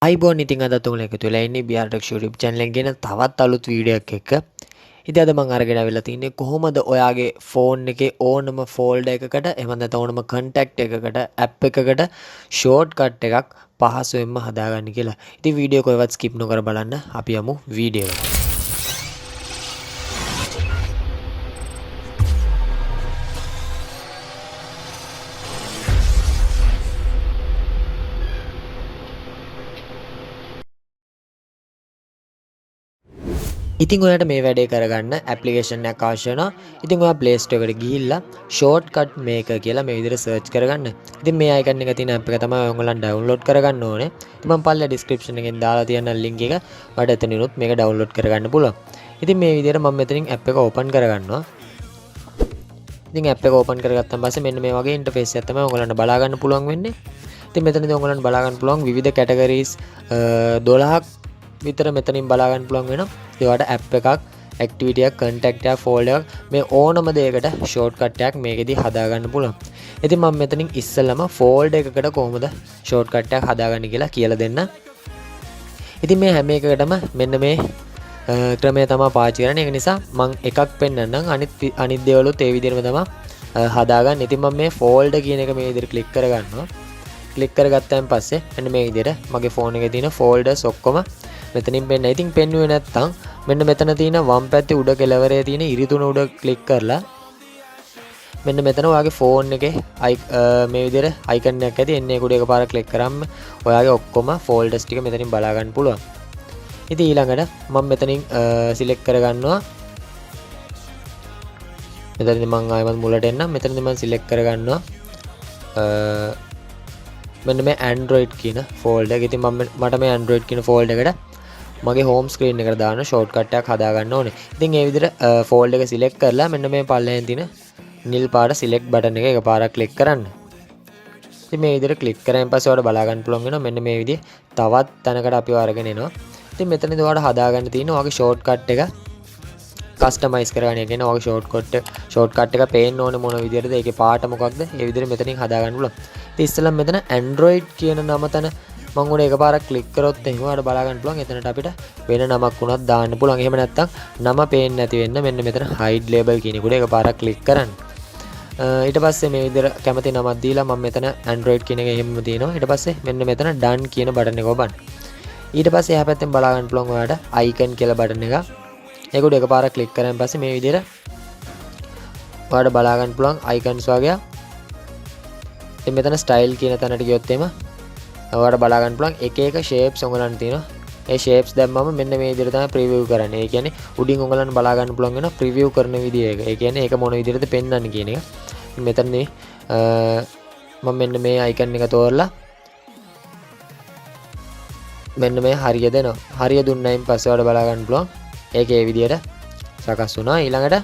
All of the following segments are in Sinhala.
අයිබෝන් ඉතින් අද තුල එකතු වෙලා ඉන්නේ BRTech YouTube channel එකෙන් ගෙන තවත් අලුත් වීඩියෝ එකක් එක්ක. ඉතින් අද මම අරගෙන ආවිල්ලා තින්නේ කොහොමද ඔයාගේ ෆෝන් එකේ ඕනම ෆෝල්ඩර් එකකට එහෙම නැත්නම් ඕනම contact එකකට app එකකට shortcut එකක් පහසුවෙන්ම හදාගන්න කියලා. ඉතින් වීඩියෝ කොහෙවත් skip නොකර බලන්න. අපි යමු වීඩියෝ එකට. ඉතින් ඔයාලට මේ වැඩේ කරගන්න ඇප්ලිකේෂන් එකක් අවශ්‍ය වෙනවා. ඉතින් ඔයා Play Store එකට ගිහිල්ලා shortcut maker කියලා මේ විදිහට search කරගන්න. ඉතින් මේ icon එක තියෙන app එක තමයි ඔයගොල්ලන් download කරගන්න ඕනේ. ඉතින් මම පල්ලෙහා description එකෙන් දාලා තියන්න link එක. ඔයාලට එතනිනුත් මේක download කරගන්න පුළුවන්. ඉතින් මේ විදිහට මම මෙතනින් app එක open කරගන්නවා. ඉතින් app එක open කරගත්තාන් පස්සේ මෙන්න මේ වගේ interface එකක් තමයි ඔයගොල්ලන්ට බලා ගන්න පුළුවන් වෙන්නේ. ඉතින් මෙතනදී ඔයගොල්ලන්ට බලා ගන්න පුළුවන් විවිධ categories 12ක් විතර මෙතනින් බලා ගන්න පුළුවන් වෙනවා. ඒවට app එකක්, activity එකක්, contact එකක්, folder එකක් මේ ඕනම දෙයකට shortcut එකක් මේකෙදි හදා ගන්න පුළුවන්. ඉතින් මම මෙතනින් ඉස්සෙල්ලම folder එකකට කොහොමද shortcut එකක් හදාගන්නේ කියලා කියලා දෙන්න. ඉතින් මේ හැම එකකටම මෙන්න මේ ක්‍රමය තමයි පාවිච්චි කරන්නේ. ඒක නිසා මම එකක් පෙන්නන්නම්. අනිත් දේවලුත් ඒ විදිහටම තමයි හදාගන්න. ඉතින් මම මේ folder කියන එක මේ විදිහට click කරගන්නවා. click කරගත්තාන් පස්සේ මෙන්න මේ විදිහට මගේ phone එකේ තියෙන folders ඔක්කොම මෙතනින් පෙන්න. ඉතින් පෙන්නුවේ නැත්තම් මෙන්න මෙතන තියෙන වම් පැත්තේ උඩ කෙළවරේ තියෙන ඉරිතුන උඩ ක්ලික් කරලා මෙන්න මෙතන ඔයාගේ ෆෝන් එකේ මේ විදිහට අයිකන් එකක් ඇති එන්නේ උඩ එකපාරක් ක්ලික් කරාම ඔයාගේ ඔක්කොම ෆෝල්ඩර්ස් ටික මෙතනින් බලා ගන්න පුළුවන්. ඉතින් ඊළඟට මම මෙතනින් සිලෙක්ට් කරගන්නවා. මෙතනදී මම ආයෙත් මුලට එන්නම්. මෙතනදී මම සිලෙක්ට් කරගන්නවා මෙන්න මේ Android කියන ෆෝල්ඩර් එක. ඉතින් මට මේ Android කියන ෆෝල්ඩර් එකට මගේ home screen එකට දාන shortcut එකක් හදා ගන්න ඕනේ. ඉතින් මේ විදිහට folder එක select කරලා මෙන්න මේ පල්ලෙහෙන් තියෙන නිල් පාට select button එක එකපාරක් click කරන්න. ඉතින් මේ විදිහට click කරාන් පස්සේ ඔයාලට බලා ගන්න පුළුවන් වෙනවා මෙන්න මේ විදිහේ තවත් තැනකට අපිව අරගෙන එනවා. ඉතින් මෙතනදී ඔයාලට හදා ගන්න තියෙන ඔයාගේ shortcut එක customize කරගන්න. ඒ කියන්නේ ඔයාගේ shortcut එක පේන්න ඕනේ මොන විදිහටද ඒකේ පාට මොකක්ද ඒ විදිහට මෙතනින් හදා ගන්න පුළුවන්. ඉතින් ඉස්සෙල්ලා මෙතන Android කියන නම තන මම උඩ එකපාරක් ක්ලික් කරොත් එහෙම ඔයාලට බලා ගන්න පුළුවන් එතනට අපිට වෙන නමක් වුණත් දාන්න පුළුවන්. එහෙම නැත්නම් නම පේන්නේ නැති වෙන්න මෙන්න මෙතන hide label කියන උඩ එකපාරක් ක්ලික් කරන්න. ඊට පස්සේ මේ විදිහට කැමති නමක් දීලා මම මෙතන Android කියන එක එහෙමම තියෙනවා. ඊට පස්සේ මෙන්න මෙතන done කියන බටන් එක ඔබන්න. ඊට පස්සේ එහා පැත්තෙන් බලා ගන්න පුළුවන් ඔයාලට icon කියලා බටන් එක. ඒක උඩ එකපාරක් ක්ලික් කරාන් පස්සේ මේ විදිහට ඔයාලට බලා ගන්න පුළුවන් icons වගේ. ඉතින් මෙතන style කියන තැනට ගියොත් එහෙම ඔයාලට බලා ගන්න පුළුවන් එක එක shapes ඔයගලන්ට තියෙනවා. ඒ shapes දැම්මම මෙන්න මේ විදිහට තමයි preview කරන්නේ. ඒ කියන්නේ උඩින් ඔයගලන්ට බලා ගන්න පුළුවන් වෙනවා preview කරන විදිය එක. ඒ කියන්නේ ඒක මොන විදිහටද පෙන්වන්නේ කියන එක. මෙතනදී මම මෙන්න මේ icon එක තෝරලා මෙන්න මේ හරිය දෙනවා. හරිය දුන්නායින් පස්සේ ඔයාලට බලා ගන්න පුළුවන් ඒක ඒ විදිහට සකස් වුණා. ඊළඟට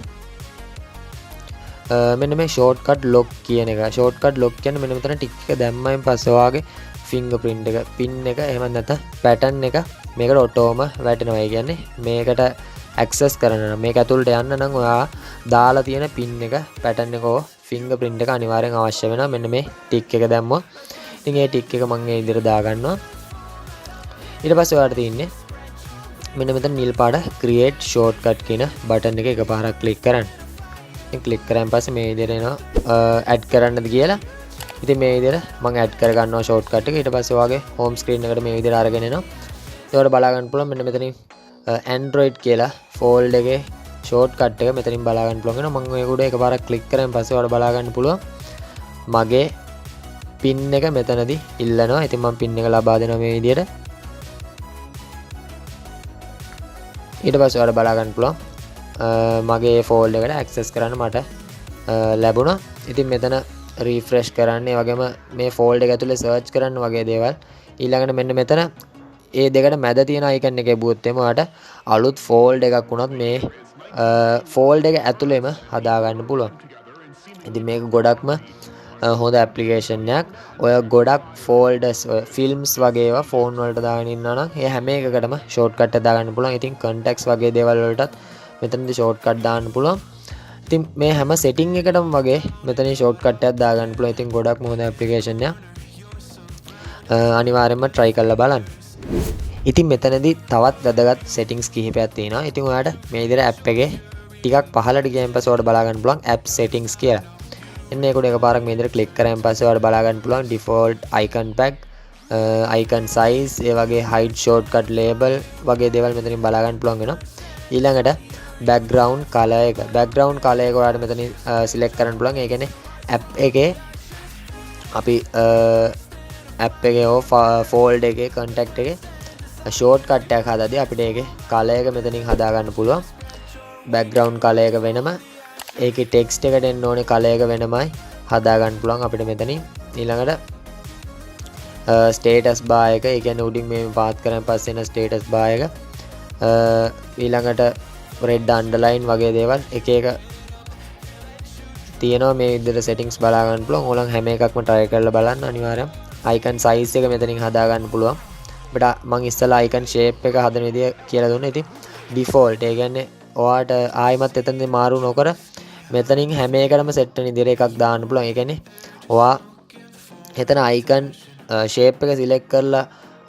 මෙන්න මේ shortcut lock කියන එක. shortcut lock කියන්නේ මෙන්න මෙතන ටික් එක දැම්මයින් පස්සේ ඔයාගේ fingerprint එක, pin එක, එහෙම නැත්නම් pattern එක මේකට ඔටෝම වැටෙනවා. ඒ කියන්නේ මේකට access කරන්න නම් මේක ඇතුළට යන්න නම් ඔයා දාලා තියෙන pin එක, pattern එක, fingerprint එක අනිවාර්යෙන් අවශ්‍ය වෙනවා. මෙන්න මේ tick එක දැම්මොත්. ඉතින් මේ tick එක මම මේ විදිහට දා ගන්නවා. ඊට පස්සේ ඔයාලට තියෙන්නේ මෙන්න මෙතන නිල් පාට create shortcut කියන බටන් එක එකපාරක් click කරන්න. ඉතින් click කරාන් පස්සේ මේ විදිහට එනවා add කරන්නද කියලා. ඉතින් මේ විදිහට මම add කර ගන්නවා shortcut එක. ඊට පස්සේ ඔයාගේ home screen එකට මේ විදිහට අරගෙන එනවා. ඒකට බලා ගන්න පුළුවන් මෙන්න මෙතනින් Android කියලා folder එකේ shortcut එක මෙතනින් බලා ගන්න පුළුවන් වෙනවා. මම ඒක උඩ එකපාරක් click කරාන් පස්සේ ඔයාලට බලා ගන්න පුළුවන් මගේ pin එක මෙතනදී ඉල්ලනවා. ඉතින් මම pin එක ලබා දෙනවා මේ විදිහට. ඊට පස්සේ ඔයාලට බලා ගන්න පුළුවන් මගේ folder එකට access කරන්න මට ලැබුණා. ඉතින් මෙතන refresh කරන්න, ඒ වගේම මේ folder එක ඇතුලේ search කරන්න වගේ දේවල්. ඊළඟට මෙන්න මෙතන ඒ දෙකට මැද තියෙන icon එකේ බුවොත් එම ඔයාලට අලුත් folder එකක් වුණත් මේ folder එක ඇතුලේම හදා ගන්න පුළුවන්. ඉතින් මේක ගොඩක්ම හොඳ ඇප්ලිකේෂන් එකක්. ඔය ගොඩක් folders films වගේ ඒවා phone වලට දාගෙන ඉන්නවා නම් ඒ හැම එකකටම shortcut එක දාගන්න පුළුවන්. ඉතින් contacts වගේ දේවල් වලටත් මෙතනදී shortcut දාන්න පුළුවන්. ඉතින් මේ හැම setting එකටම වගේ මෙතනින් shortcut එකක් දාගන්න පුළුවන්. ඉතින් ගොඩක් හොඳ ඇප්ලිකේෂන් එකක්. අනිවාර්යයෙන්ම try කරලා බලන්න. ඉතින් මෙතනදී තවත් වැදගත් settings කිහිපයක් තියෙනවා. ඉතින් ඔයාලට මේ විදිහට app එකේ ටිකක් පහළට ගියන් පස්සේ ඔයාලට බලා ගන්න පුළුවන් app settings කියලා. එන්න ඒකට එකපාරක් මේ විදිහට click කරාන් පස්සේ ඔයාලට බලා ගන්න පුළුවන් default icon pack, icon size, ඒ වගේ hide shortcut label වගේ දේවල් මෙතනින් බලා ගන්න පුළුවන් වෙනවා. ඊළඟට background color එක ඔයාලට මෙතනින් select කරන්න පුළුවන්. ඒ කියන්නේ app එකේ අපි app එකේ fold එකේ contact එකේ shortcut එකක් හදද්දී අපිට ඒකේ color එක මෙතනින් හදා ගන්න පුළුවන්. background color එක වෙනම, ඒකේ text එකට එන්න ඕනේ color එක වෙනමයි හදා ගන්න පුළුවන් අපිට මෙතනින්. ඊළඟට status bar එක, ඒ කියන්නේ උඩින් මේ පාත් කරන් පස්සේ එන status bar එක, ඊළඟට red underline වගේ දේවල් එක එක තියෙනවා. මේ විදිහට settings බලා ගන්න පුළුවන්. ඕලන් හැම එකක්ම try කරලා බලන්න අනිවාර්යයෙන්. icon size එක මෙතනින් හදා ගන්න පුළුවන්. අපිට මම ඉස්සලා icon shape එක හදන විදිය කියලා දුන්නා. ඉතින් default ඒ කියන්නේ ඔයාට ආයිමත් එතනදී මාරු නොකර මෙතනින් හැම එකටම set වෙන විදිහට එකක් දාන්න පුළුවන්. ඒ කියන්නේ ඔයා එතන icon shape එක select කරලා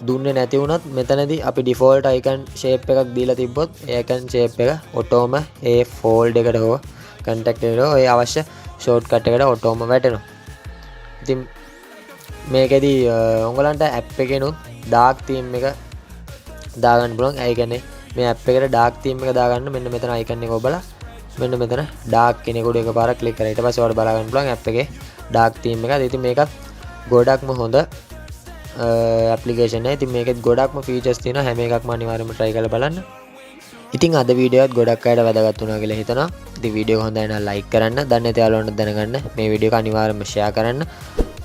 දුන්නේ නැති වුණත් මෙතනදී අපි default icon shape එකක් දීලා තිබ්බොත් ඒ icon shape එක ඔටෝම ඒ fold එකට හෝ contact එකට හෝ ඒ අවශ්‍ය shortcut එකට ඔටෝම වැටෙනවා. ඉතින් මේකෙදී උඹලන්ට app එකේනොත් dark theme එක දාගන්න පුළුවන්. ඒ කියන්නේ මේ app එකට dark theme එක දාගන්න මෙන්න මෙතන icon එක ඔබලා මෙන්න මෙතන dark කියන එක උඩ එකපාරක් click කරලා ඊට පස්සේ ඔයාලට බලා ගන්න පුළුවන් app එකේ dark theme එක. ඉතින් මේකත් ගොඩක්ම හොඳ application එක. ඉතින් මේකෙත් ගොඩක්ම features තියෙනවා. හැම එකක්ම අනිවාර්යයෙන්ම try කරලා බලන්න. ඉතින් අද වීඩියෝ එකත් ගොඩක් අයට වැදගත් වුණා කියලා හිතනවා. ඉතින් වීඩියෝ එක හොඳයි නම් like කරන්න, දන්නේ නැති යාළුවන්ට දැනගන්න මේ වීඩියෝ එක අනිවාර්යයෙන්ම share කරන්න.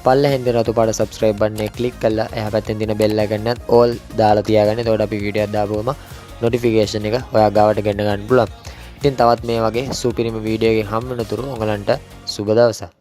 පල්ලෙහෙන් දෙන රතු පාට subscribe button එක click කරලා එහා පැත්තෙන් තියෙන bell icon එකත් all දාලා තියාගන්න. එතකොට අපි වීඩියෝ එකක් දාපුවම notification එක ඔයා ගාවට ගෙන්න ගන්න පුළුවන්. ඉතින් තවත් මේ වගේ සුපිරිම වීඩියෝ එකකින් හම්බ වෙනතුරු ඔයගලන්ට සුබ දවසක්.